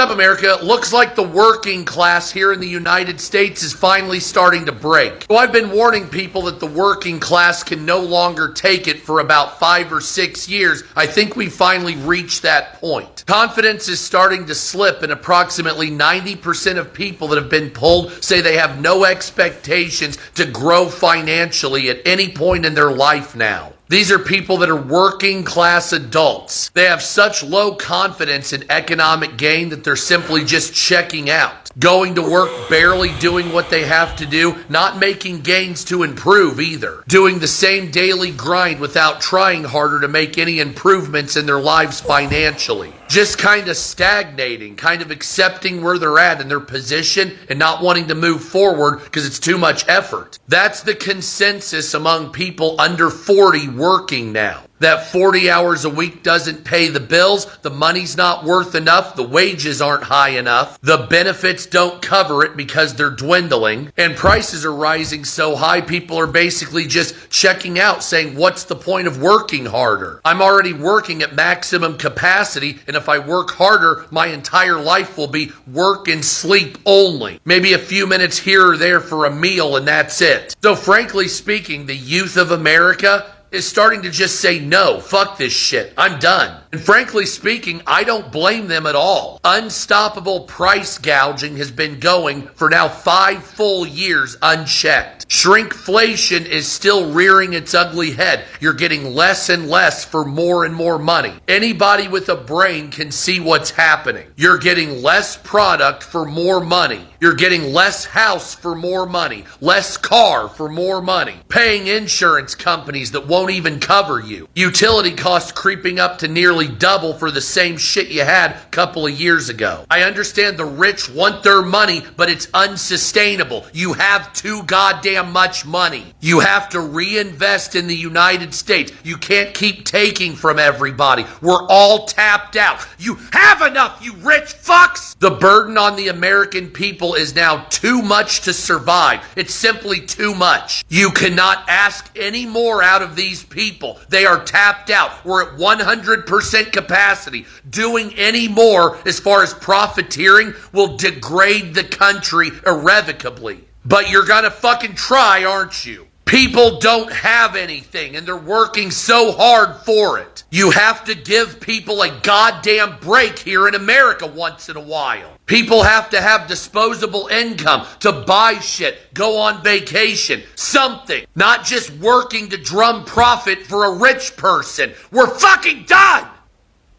up, America? Looks like the working class here in the United States is finally starting to break. So I've been warning people that the working class can no longer take it for about 5 or 6 years. I think we finally reached that point. Confidence is starting to slip, and approximately 90% of people that have been polled say they have no expectations to grow financially at any point in their life now. These are people that are working class adults. They have such low confidence in economic gain that they're simply just checking out. Going to work, barely doing what they have to do, not making gains to improve either. Doing the same daily grind without trying harder to make any improvements in their lives financially. Just kind of stagnating, kind of accepting where they're at in their position and not wanting to move forward because it's too much effort. That's the consensus among people under 40 working now. That 40 hours a week doesn't pay the bills, the money's not worth enough, the wages aren't high enough, the benefits don't cover it because they're dwindling, and prices are rising so high people are basically just checking out, saying, what's the point of working harder? I'm already working at maximum capacity, and if I work harder, my entire life will be work and sleep only. Maybe a few minutes here or there for a meal, and that's it. So frankly speaking, the youth of America is starting to just say, no, fuck this shit, I'm done. And frankly speaking, I don't blame them at all. Unstoppable price gouging has been going for now 5 full years unchecked. Shrinkflation is still rearing its ugly head. You're getting less and less for more and more money. Anybody with a brain can see what's happening. You're getting less product for more money. You're getting less house for more money, less car for more money, paying insurance companies that won't even cover you. Utility costs creeping up to nearly double for the same shit you had a couple of years ago. I understand the rich want their money, but it's unsustainable. You have too goddamn much money. You have to reinvest in the United States. You can't keep taking from everybody. We're all tapped out. You have enough, you rich fucks! The burden on the American people is now too much to survive. It's simply too much. You cannot ask any more out of these people. They are tapped out. We're at 100% capacity. Doing any more as far as profiteering will degrade the country irrevocably. But you're gonna fucking try, aren't you? People don't have anything and they're working so hard for it. You have to give people a goddamn break here in America once in a while. People have to have disposable income to buy shit, go on vacation, something. Not just working to drum profit for a rich person. We're fucking done!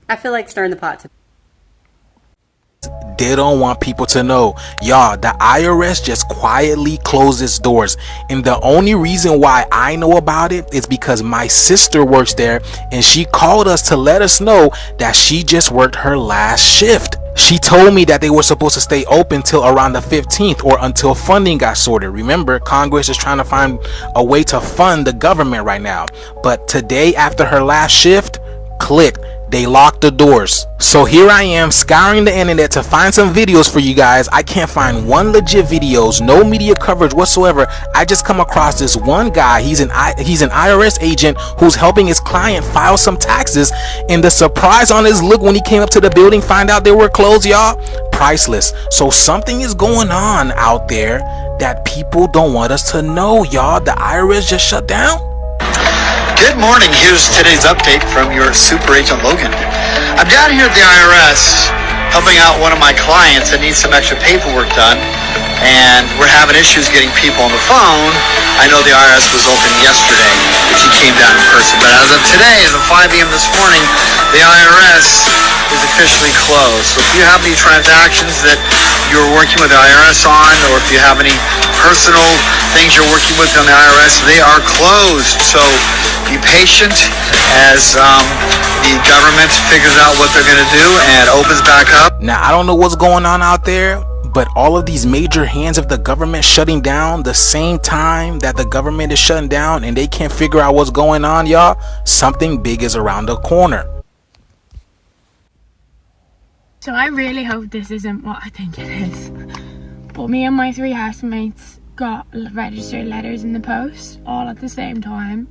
I feel like stirring the pot. They don't want people to know. Y'all, the IRS just quietly closed its doors. And the only reason why I know about it is because my sister works there and she called us to let us know that she just worked her last shift. She told me that they were supposed to stay open till around the 15th or until funding got sorted. Remember, Congress is trying to find a way to fund the government right now. But today, after her last shift, click. They locked the doors. So here I am scouring the internet to find some videos for you guys. I can't find one legit videos, no media coverage whatsoever. I just come across this one guy. He's an IRS agent who's helping his client file some taxes, and the surprise on his look when he came up to the building, find out they were closed, y'all, priceless. So something is going on out there that people don't want us to know, y'all. The IRS just shut down. Good morning. Here's today's update from your Super Agent Logan. I'm down here at the IRS helping out one of my clients that needs some extra paperwork done, and we're having issues getting people on the phone. I know the IRS was open yesterday if you came down in person, but as of today, as of 5 a.m. this morning, the IRS is officially closed. So if you have any transactions that you're working with the IRS on, or if you have any personal things you're working with on the IRS, they are closed. So be patient as the government figures out what they're going to do and opens back up. Now, I don't know what's going on out there, but all of these major hands of the government shutting down the same time that the government is shutting down and they can't figure out what's going on, y'all, something big is around the corner. So I really hope this isn't what I think it is. But me and my 3 housemates got registered letters in the post all at the same time.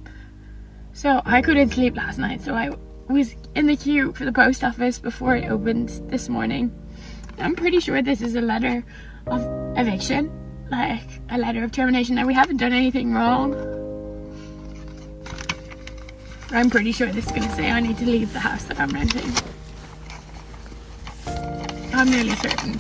So I couldn't sleep last night, so I was in the queue for the post office before it opened this morning. I'm pretty sure this is a letter of eviction, like a letter of termination, that we haven't done anything wrong. I'm pretty sure this is going to say I need to leave the house that I'm renting. I'm nearly certain.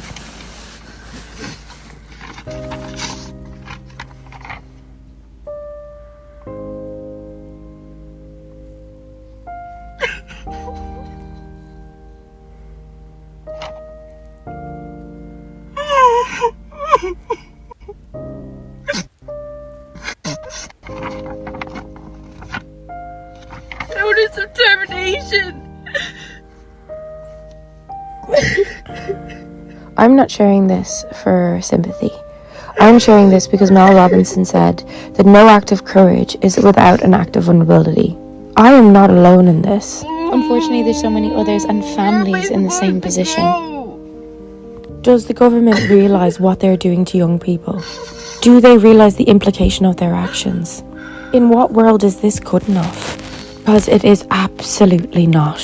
Notice of termination. I'm not sharing this for sympathy. I'm sharing this because Mel Robinson said that no act of courage is without an act of vulnerability. I am not alone in this. Unfortunately, there's so many others and families in the same position. Does the government realise what they're doing to young people? Do they realise the implication of their actions? In what world is this good enough? Because it is absolutely not.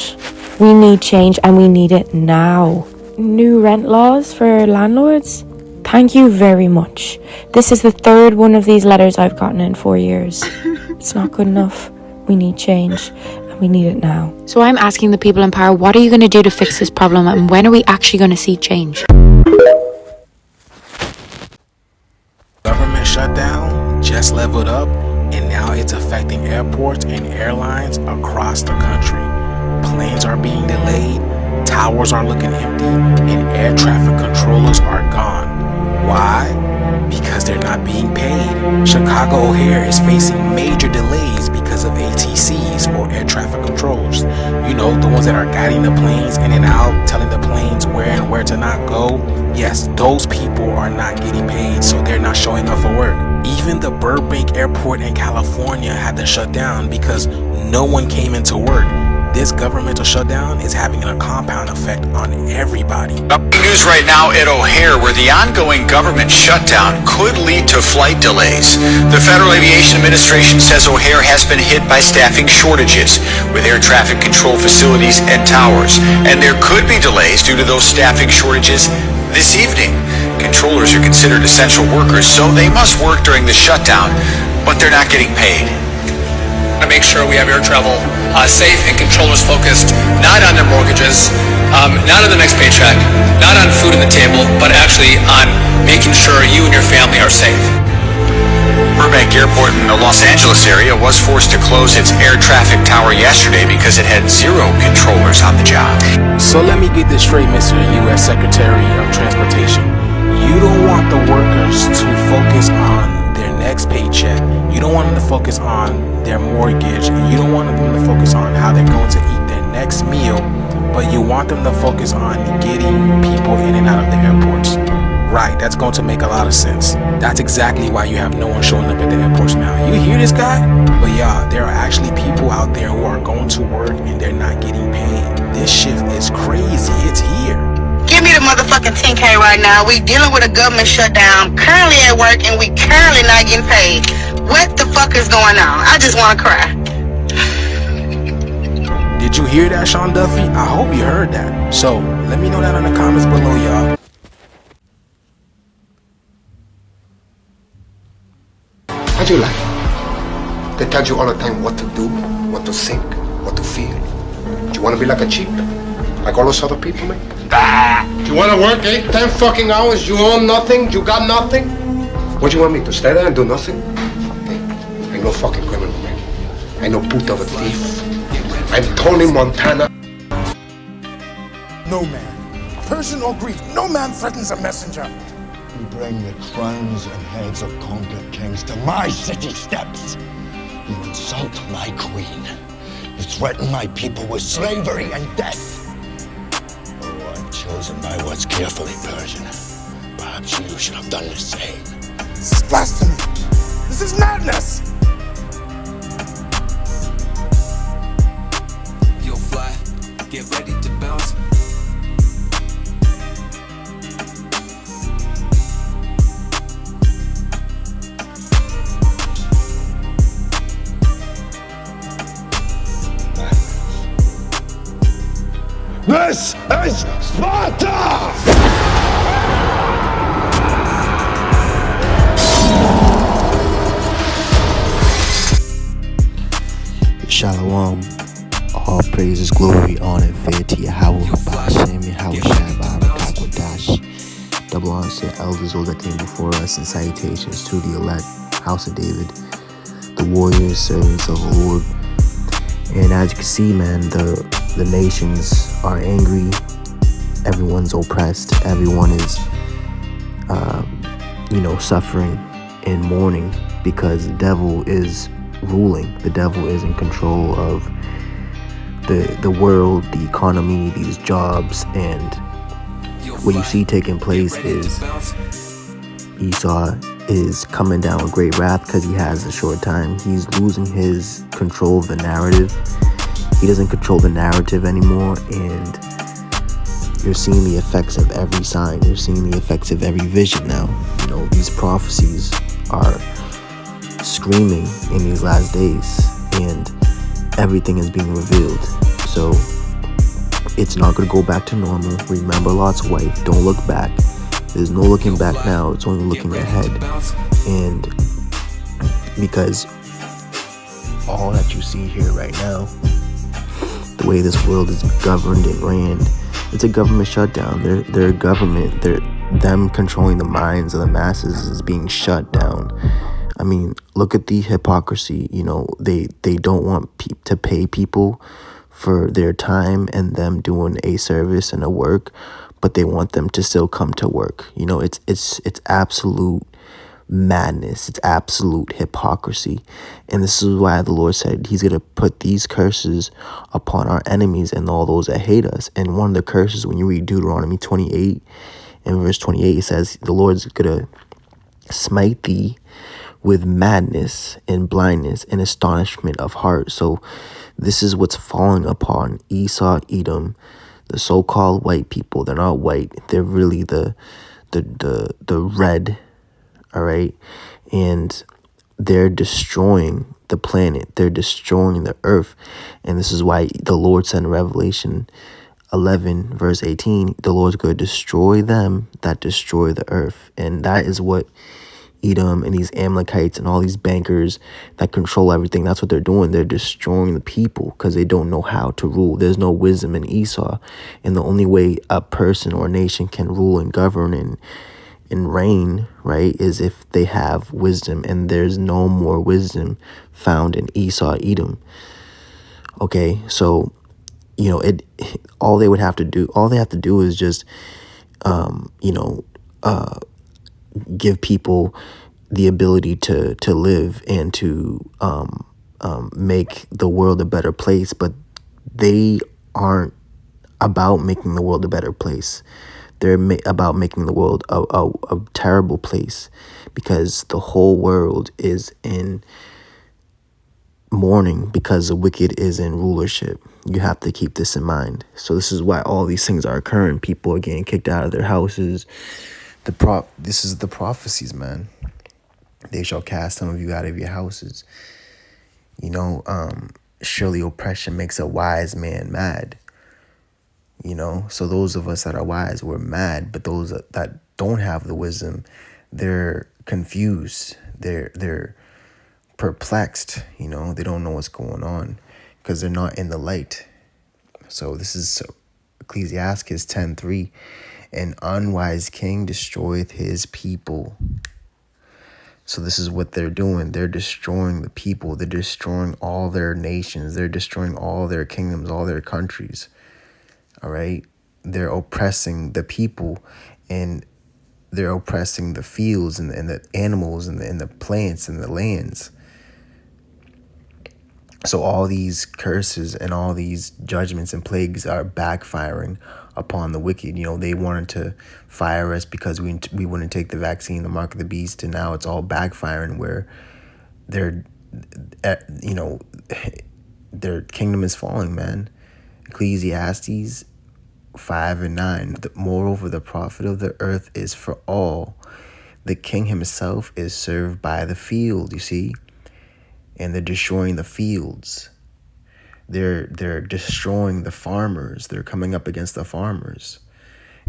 We need change and we need it now. New rent laws for landlords? Thank you very much. This is the third one of these letters I've gotten in 4 years. It's not good enough. We need change and we need it now. So I'm asking the people in power, what are you going to do to fix this problem, and when are we actually going to see change? Government shutdown just leveled up, and now it's affecting airports and airlines across the country. Planes are being delayed, towers are looking empty, and air traffic controllers are gone. Why? Because they're not being paid. Chicago O'Hare is facing major delays because of ATCs, or air traffic controllers. You know, the ones that are guiding the planes in and out, telling the planes where and where to not go. Yes, those people are not getting paid, so they're not showing up for work. Even the Burbank Airport in California had to shut down because no one came into work. This governmental shutdown is having a compound effect on everybody. News right now at O'Hare, where the ongoing government shutdown could lead to flight delays. The Federal Aviation Administration says O'Hare has been hit by staffing shortages with air traffic control facilities and towers, and there could be delays due to those staffing shortages this evening. Controllers are considered essential workers, so they must work during the shutdown, but they're not getting paid. To make sure we have air travel safe and controllers focused not on their mortgages, not on the next paycheck, not on food on the table, but actually on making sure you and your family are safe. Burbank Airport in the Los Angeles area was forced to close its air traffic tower yesterday because it had 0 controllers on the job. So let me get this straight, Mr. U.S. Secretary of Transportation. You don't want the workers to focus on their next paycheck. You don't want them to focus on their mortgage, and you don't want them to focus on how they're going to eat their next meal, but you want them to focus on getting people in and out of the airports. Right, that's going to make a lot of sense. That's exactly why you have no one showing up at the airports now. You hear this guy? But yeah, there are actually people out there who are going to work and they're not getting paid. This shift is crazy. It's here. Give me the motherfucking 10K right now. We dealing with a government shutdown, currently at work, and we currently not getting paid. What the fuck is going on? I just want to cry. Did you hear that, Sean Duffy? I hope you heard that. So let me know that in the comments below, y'all. How do you like? They tell you all the time what to do, what to think, what to feel. Do you want to be like a cheap? Like all those other people, man? Do you want to work 8, 10 fucking hours? You own nothing? You got nothing? What do you want me to stay there and do nothing? Hey, I'm no fucking criminal, man. I'm no puta of a thief. I'm Tony Montana. No man, person or Greek, no man threatens a messenger. You bring the crowns and heads of conquered kings to my city steps. You insult my queen. You threaten my people with slavery and death. Oh, I've chosen my words carefully, Persian. Perhaps you should have done the same. This is blasphemy. This is madness. You'll fly. Get ready to bounce. This is Sparta! praises, glory, honor, and fear to Yahweh, Ba'ashem, Yahweh, Shabbat, Rakakwadash. Double honor to the elders, all that came before us, and salutations to the elect, house of David, the warriors, servants of the Lord. And as you can see, man, the nations are angry. Everyone's oppressed. Everyone is, suffering and mourning because the devil is ruling. The devil is in control of the world, the economy, these jobs, and what you see taking place is Esau is coming down with great wrath because he has a short time. He's losing his control of the narrative. He doesn't control the narrative anymore, and you're seeing the effects of every sign. You're seeing the effects of every vision now. These prophecies are screaming in these last days, and everything is being revealed. So it's not going to go back to normal. Remember Lot's wife. Don't look back. There's no looking back now. It's only looking ahead. And because all that you see here right now, the way this world is governed and ran, it's a government shutdown. Their government, them controlling the minds of the masses is being shut down. I mean, look at the hypocrisy. They don't want to pay people for their time and them doing a service and a work, but they want them to still come to work. It's absolute madness. It's absolute hypocrisy. And this is why the Lord said he's going to put these curses upon our enemies and all those that hate us. And one of the curses, when you read Deuteronomy 28 and verse 28, it says the Lord's going to smite thee with madness and blindness and astonishment of heart. So this is what's falling upon Esau, Edom, the so-called white people. They're not white. They're really the red, all right? And they're destroying the planet. They're destroying the earth. And this is why the Lord said in Revelation 11, verse 18, the Lord's going to destroy them that destroy the earth. And that is what Edom and these Amalekites and all these bankers that control everything, that's what they're doing. They're destroying the people because they don't know how to rule. There's no wisdom in Esau. And the only way a person or a nation can rule and govern and reign, right, is if they have wisdom. And there's no more wisdom found in Esau, Edom. Okay, so all they have to do is just give people the ability to live and to make the world a better place. But they aren't about making the world a better place. They're about making the world a terrible place, because the whole world is in mourning because the wicked is in rulership. You have to keep this in mind. So this is why all these things are occurring. People are getting kicked out of their houses. This is the prophecies, man. They shall cast some of you out of your houses. Surely oppression makes a wise man mad. So those of us that are wise, we're mad. But those that don't have the wisdom, they're confused. They're perplexed. They don't know what's going on because they're not in the light. So this is Ecclesiastes 10:3. An unwise king destroyeth his people. So this is what they're doing. They're destroying the people. They're destroying all their nations. They're destroying all their kingdoms, all their countries. All right? They're oppressing the people, and they're oppressing the fields and the animals and the plants and the lands. So all these curses and all these judgments and plagues are backfiring upon the wicked. They wanted to fire us because we wouldn't take the vaccine, the mark of the beast, and now it's all backfiring where their kingdom is falling, man. Ecclesiastes 5:9. Moreover, the profit of the earth is for all. The king himself is served by the field, you see? And they're destroying the fields. They're destroying the farmers. They're coming up against the farmers.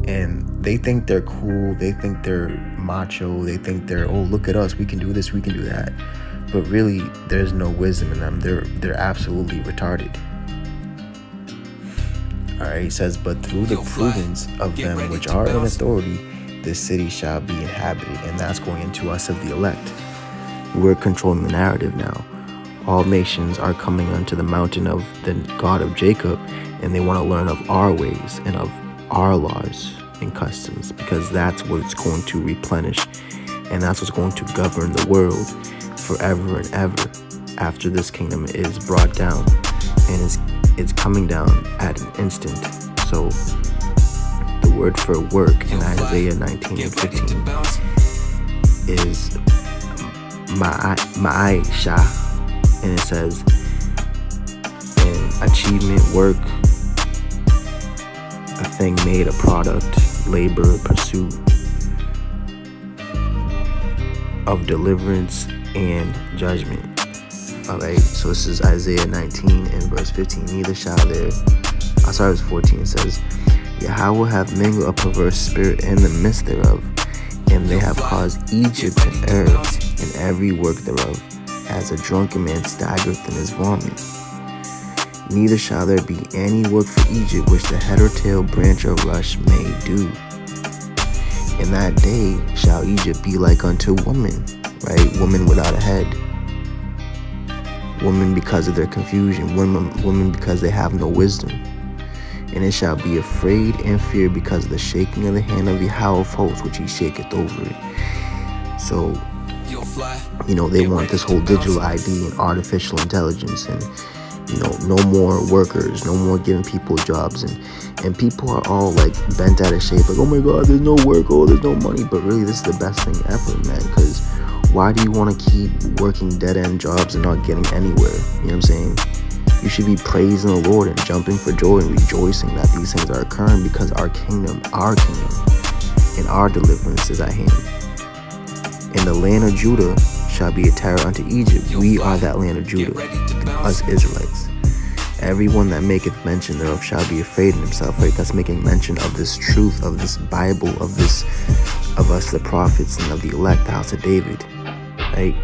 And they think they're cool. They think they're macho. They think they're, oh, look at us. We can do this. We can do that. But really, there's no wisdom in them. They're absolutely retarded. Alright, he says, but through the prudence of them which are in authority, this city shall be inhabited. And that's going into us of the elect. We're controlling the narrative now. All nations are coming unto the mountain of the God of Jacob, and they want to learn of our ways and of our laws and customs, because that's what's going to replenish, and that's what's going to govern the world forever and ever after this kingdom is brought down, and it's coming down at an instant. So the word for work in Isaiah 19 and 15 is ma'aisha, and it says in achievement, work, a thing made, a product, labor, pursuit of deliverance and judgment. Alright, so this is Isaiah 19 and verse 15. Neither shall there, verse 14, it says, Yahweh will have mingled a perverse spirit in the midst thereof, and they have caused Egypt to err in every work thereof, as a drunken man staggereth in his vomit. Neither shall there be any work for Egypt which the head or tail, branch or rush may do. In that day shall Egypt be like unto woman, right? Woman without a head. Women because of their confusion, women because they have no wisdom. And it shall be afraid and fear because of the shaking of the hand of the Yahweh of hosts, which he shaketh over it. So, they want this whole digital ID and artificial intelligence, and no more workers, no more giving people jobs, and people are all like bent out of shape, like, oh my god, there's no work, oh, there's no money. But really, this is the best thing ever, man, because why do you want to keep working dead-end jobs and not getting anywhere? You know what I'm saying? You should be praising the Lord and jumping for joy and rejoicing that these things are occurring, because our kingdom, and our deliverance is at hand. And the land of Judah shall be a terror unto Egypt. We are that land of Judah, us Israelites. Everyone that maketh mention thereof shall be afraid in himself, right? That's making mention of this truth, of this Bible, of us, the prophets, and of the elect, the house of David, right?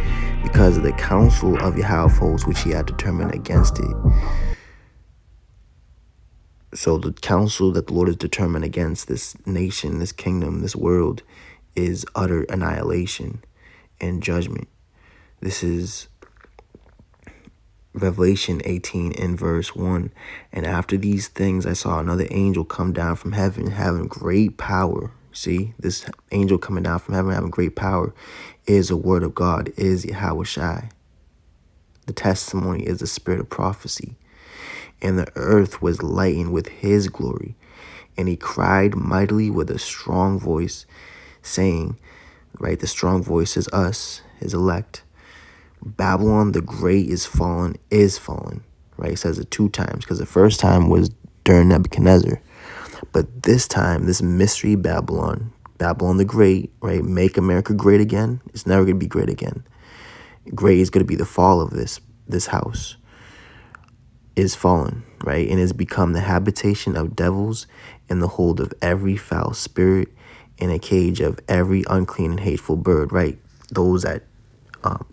Because of the counsel of Yahweh of hosts, which he had determined against it. So the counsel that the Lord has determined against this nation, this kingdom, this world, is utter annihilation and judgment. This is Revelation 18 in verse 1. And after these things I saw another angel come down from heaven, having great power. See, this angel coming down from heaven having great power is a word of God, is Yahweh Shai. The testimony is the spirit of prophecy. And the earth was lightened with his glory. And he cried mightily with a strong voice, saying, right, the strong voice is us, his elect. Babylon the Great is fallen, right? It says it 2 times, because the first time was during Nebuchadnezzar. But this time, this mystery Babylon the Great, right? Make America great again. It's never going to be great again. Great is going to be the fall of this house. Is fallen, right? And has become the habitation of devils, and the hold of every foul spirit, and a cage of every unclean and hateful bird, right? Those that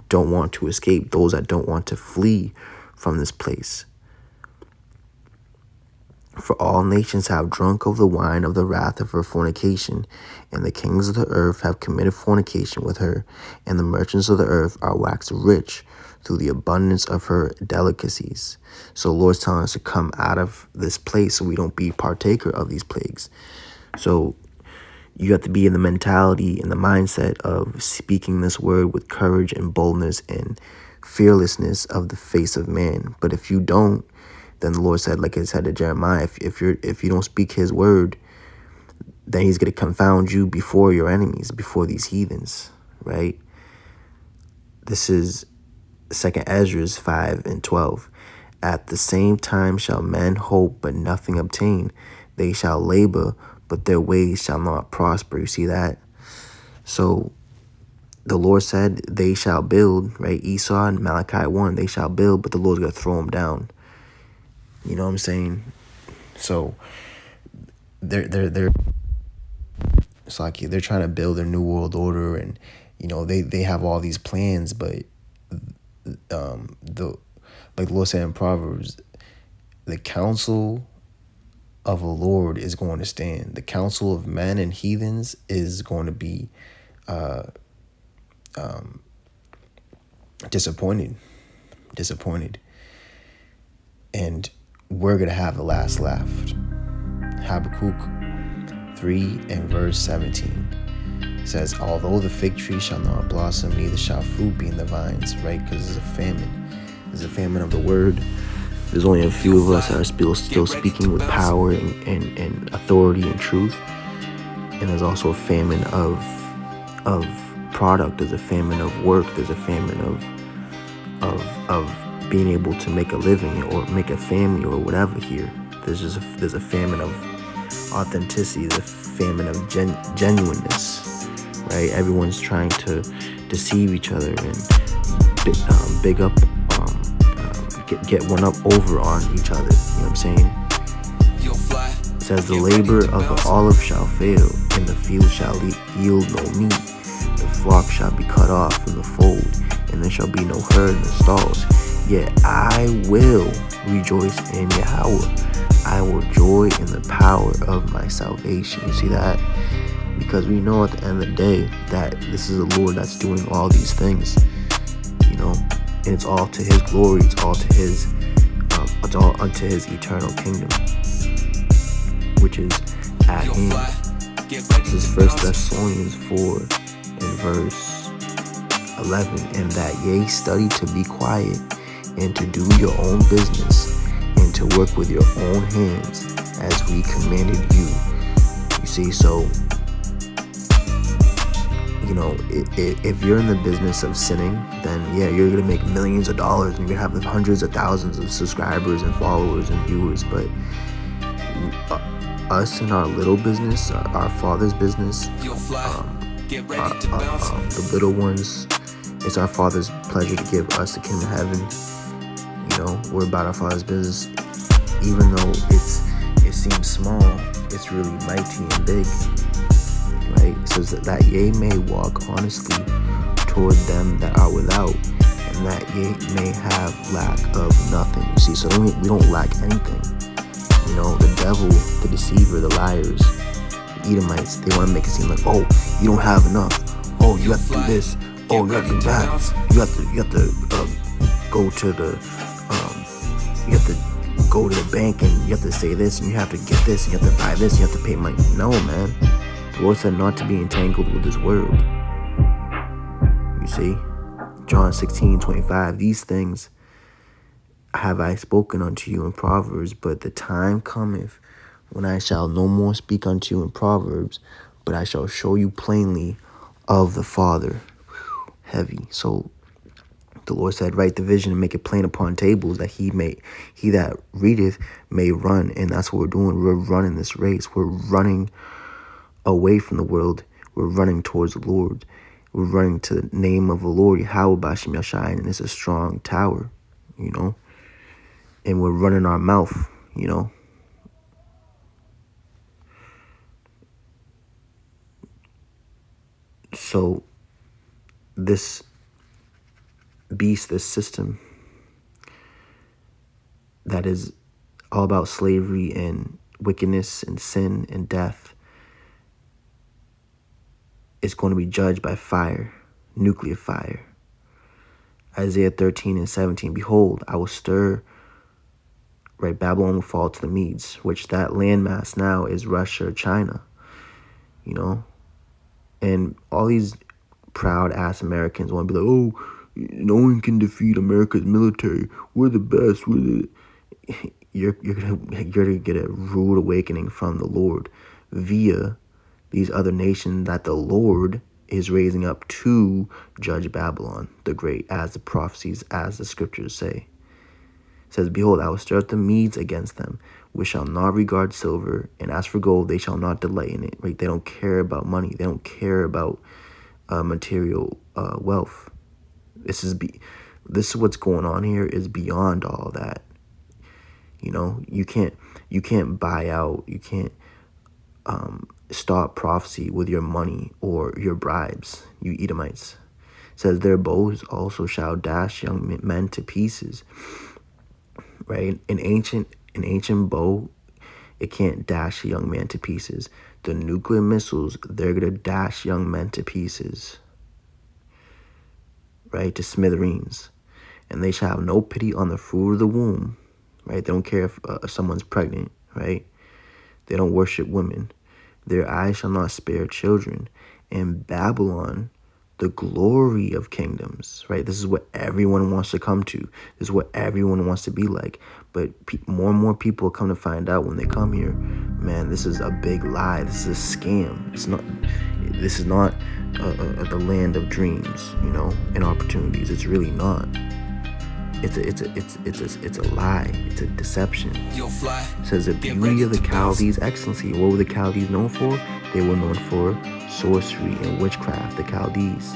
don't want to escape, those that don't want to flee from this place. For all nations have drunk of the wine of the wrath of her fornication, and the kings of the earth have committed fornication with her, and the merchants of the earth are waxed rich through the abundance of her delicacies. So the Lord's telling us to come out of this place so we don't be partaker of these plagues. So you have to be in the mentality and the mindset of speaking this word with courage and boldness and fearlessness of the face of man. But if you don't, then the Lord said, like he said to Jeremiah, if you don't speak his word, then he's going to confound you before your enemies, before these heathens, right? This is 2 Ezra 5 and 12. At the same time shall men hope, but nothing obtain. They shall labor, but their ways shall not prosper. You see that? So the Lord said they shall build, right? Esau and Malachi 1, they shall build, but the Lord's going to throw them down. You know what I'm saying? So it's like they're trying to build their new world order, and they have all these plans, but like the Lord said in Proverbs, the counsel of the Lord is going to stand. The counsel of men and heathens is going to be disappointed. And we're going to have the last laugh. Habakkuk 3 and verse 17 says, although the fig tree shall not blossom, neither shall fruit be in the vines, right? Because there's a famine. There's a famine of the word. There's only a few of us that are still speaking with power and authority and truth. And there's also a famine of product. There's a famine of work. There's a famine of being able to make a living or make a family or whatever here. There's a famine of authenticity. There's a famine of genuineness, right? Everyone's trying to deceive each other and big up, get one up over on each other. You know what I'm saying? It says the labor of the olive shall fail, and the field shall yield no meat. The flock shall be cut off from the fold, and there shall be no herd in the stalls. Yet I will rejoice in Yahweh. I will joy in the power of my salvation. You see that? Because we know at the end of the day that this is the Lord that's doing all these things. You know, and it's all to His glory. It's all to His. It's all unto His eternal kingdom, which is at hand. This is 1 Thessalonians 4 and verse 11. And that ye study to be quiet, and to do your own business, and to work with your own hands, as we commanded you. You see, so, you know, if you're in the business of sinning, then yeah, you're going to make millions of dollars, and you're going to have hundreds of thousands of subscribers and followers and viewers. But us in our little business, our Father's business, the little ones, it's our Father's pleasure to give us the kingdom of heaven. You know, we're about our Father's business. Even though it seems small, it's really mighty and big, right? It says that ye may walk honestly toward them that are without, and that ye may have lack of nothing. You see, so we don't lack anything. You know, the devil, the deceiver, the liars, the Edomites, they want to make it seem like, oh, you don't have enough. Oh, you have to do this. Oh, you have to do that. You have to go to the you have to go to the bank, and you have to say this, and you have to get this, and you have to buy this, and you have to pay money. No, man. The Lord said not to be entangled with this world. You see? John 16:25. These things have I spoken unto you in Proverbs, but the time cometh when I shall no more speak unto you in Proverbs, but I shall show you plainly of the Father. Heavy. So the Lord said, write the vision and make it plain upon tables, that he that readeth may run. And that's what we're doing. We're running this race. We're running away from the world. We're running towards the Lord. We're running to the name of the Lord, Yahweh Bashim Yashai, and it's a strong tower, you know. And we're running our mouth, you know. So this beast, this system that is all about slavery and wickedness and sin and death is going to be judged by fire, nuclear fire. Isaiah 13:17, behold, I will stir, right, Babylon will fall to the Medes, which that landmass now is Russia, China, you know. And all these proud ass Americans want to be like, oh, no one can defeat America's military. We're the best. You're gonna get a rude awakening from the Lord via these other nations that the Lord is raising up to judge Babylon the Great, as the prophecies, as the scriptures say. It says, behold, I will stir up the Medes against them, which shall not regard silver, and as for gold, they shall not delight in it. Right? They don't care about money. They don't care about material wealth. This is what's going on here is beyond all that. You know, you can't buy out. You can't stop prophecy with your money or your bribes, you Edomites. It says their bows also shall dash young men to pieces. Right? An ancient bow It can't dash a young man to pieces. The nuclear missiles, they're going to dash young men to pieces, right, to smithereens. And they shall have no pity on the fruit of the womb, right? They don't care if someone's pregnant, right? They don't worship women. Their eyes shall not spare children. And Babylon, the glory of kingdoms, right? This is what everyone wants to come to. This is what everyone wants to be like. But more and more people come to find out when they come here, man, this is a big lie. This is a scam. This is not the land of dreams, you know, and opportunities. It's really not. It's a lie. It's a deception. It says the beauty of the Chaldees, excellency. What were the Chaldees known for? They were known for sorcery and witchcraft. The Chaldees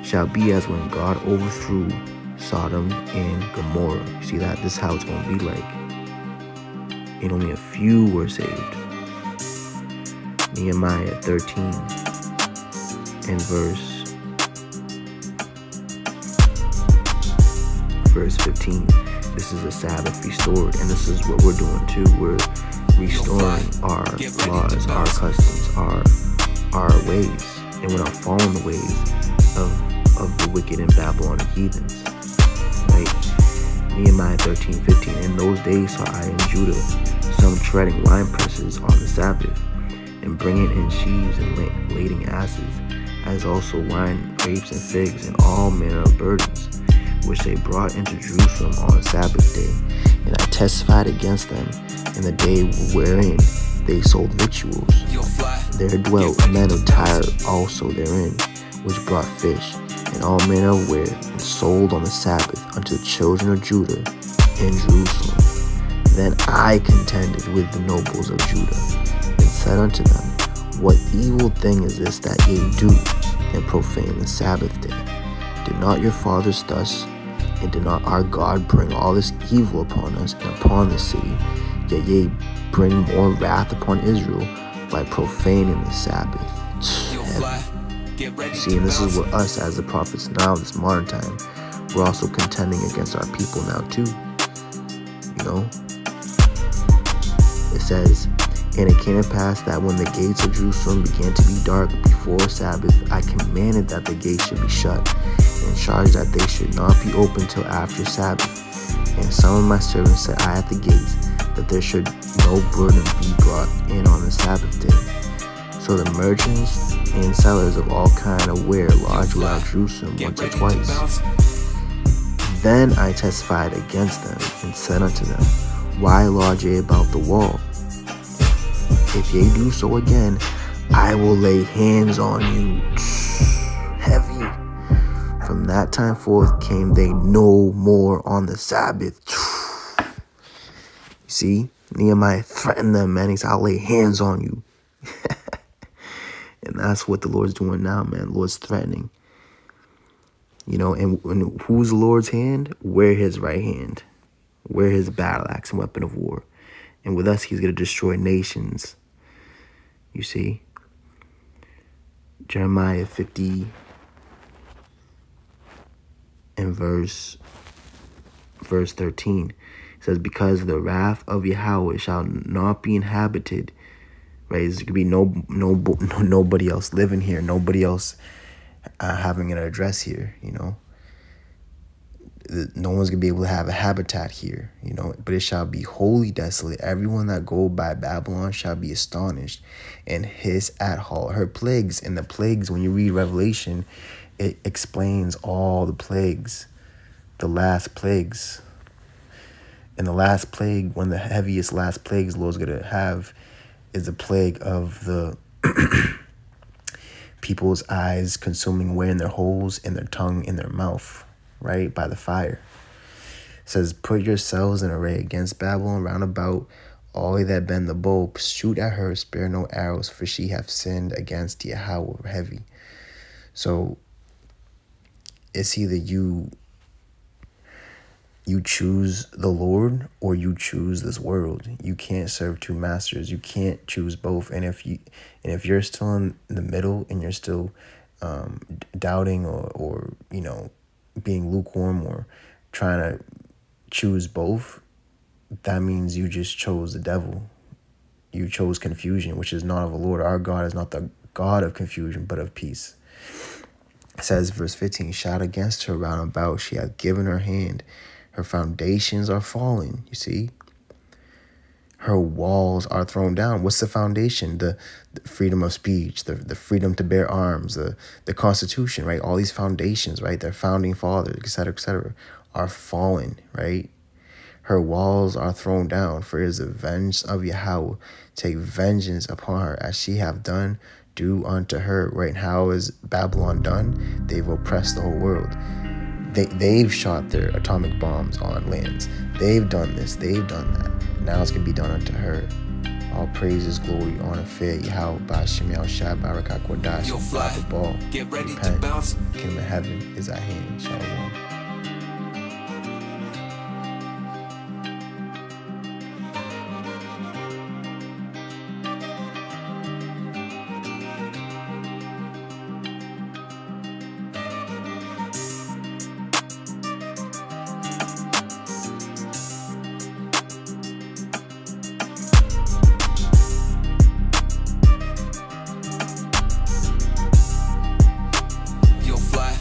shall be as when God overthrew Sodom and Gomorrah. You see that? This is how it's going to be like. And only a few were saved. Nehemiah 13 and verse 15. This is a Sabbath restored, and this is what we're doing too. We're restoring our laws, our customs, our ways, and we're not following the ways of the wicked in Babylon and heathens. Right? Nehemiah 13:15. In those days saw I in Judah some treading wine presses on the Sabbath, and bringing in sheaves and lading asses, as also wine, grapes, and figs, and all manner of burdens, which they brought into Jerusalem on Sabbath day. And I testified against them in the day wherein they sold victuals. There dwelt men of Tyre also therein, which brought fish, and all manner of ware, and sold on the Sabbath unto the children of Judah in Jerusalem. Then I contended with the nobles of Judah, and said unto them, What evil thing is this that ye do, and profane the Sabbath day? Did not your fathers thus, and did not our God bring all this evil upon us and upon the city? Yet ye bring more wrath upon Israel by profaning the Sabbath. See, and this is what us as the prophets now, this modern time, we're also contending against our people now too. You know? It says, And it came to pass that when the gates of Jerusalem began to be dark before Sabbath, I commanded that the gates should be shut, and charged that they should not be opened till after Sabbath. And some of my servants set I at the gates, that there should no burden be brought in on the Sabbath day. So the merchants and sellers of all kind of ware lodged without Jerusalem once or twice. Then I testified against them, and said unto them, Why lodge ye about the wall? If ye do so again, I will lay hands on you. Heavy. From that time forth came they no more on the Sabbath. You see, Nehemiah threatened them, man. He said, I'll lay hands on you. And that's what the Lord's doing now, man. The Lord's threatening. You know, and who's the Lord's hand? We're his right hand. We're his battle axe and weapon of war. And with us, he's going to destroy nations. You see? Jeremiah 50 and verse 13. It says, Because the wrath of Yahweh shall not be inhabited. Right? There's going to be nobody else living here. Nobody else having an address here, you know. No one's going to be able to have a habitat here, you know. But it shall be wholly desolate. Everyone that go by Babylon shall be astonished and hiss at her plagues. And the plagues, when you read Revelation, it explains all the plagues, the last plagues. And the last plague, one of the heaviest last plagues the Lord's going to have is the plague of the people's eyes consuming away in their holes and their tongue in their mouth, right, by the fire. It says, Put yourselves in array against Babylon round about, all ye that bend the bow, shoot at her, spare no arrows, for she hath sinned against Yahweh heavy. So it's either you choose the Lord or you choose this world. You can't serve two masters. You can't choose both. And if you're still in the middle and you're still doubting or you know, being lukewarm or trying to choose both, that means you just chose the devil. You chose confusion, which is not of the Lord. Our God is not the God of confusion, but of peace. It says, verse 15, shout against her round about. She hath given her hand. Her foundations are fallen. You see? Her walls are thrown down. What's the foundation? The freedom of speech, the freedom to bear arms, the Constitution, right? All these foundations, right? Their founding fathers, et cetera, are fallen, right? Her walls are thrown down, for it is the vengeance of Yahweh. Take vengeance upon her, as she have done, do unto her, right? And how is Babylon done? They've oppressed the whole world. They've shot their atomic bombs on lands. They've done this, they've done that. Now it's going to be done unto her. All praises, glory, honor, fear, Yahweh, Ba'ashem, Yahushua, Barakah, Kodash, Yo, fly. the ball. Get ready Repent. to bounce. Kingdom of heaven is at hand. Shalom. Yo, fly.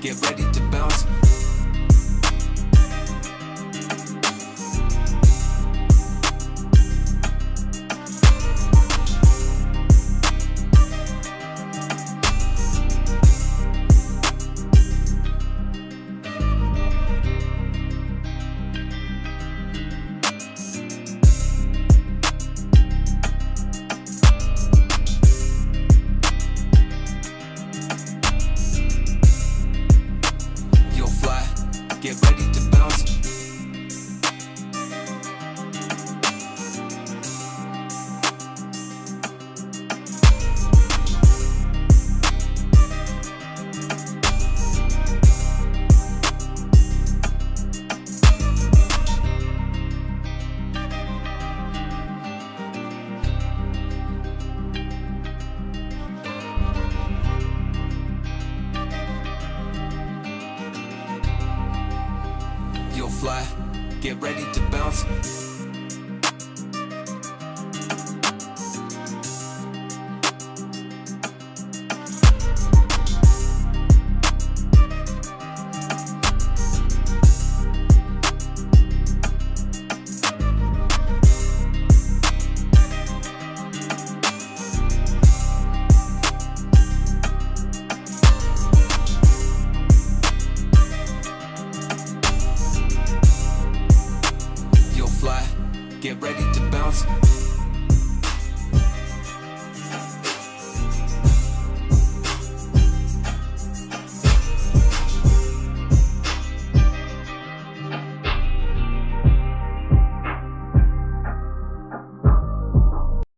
Get ready to bounce. Yo, fly. Get ready to bounce. Yo, fly. Get ready to bounce. Yo, fly. Get ready to bounce.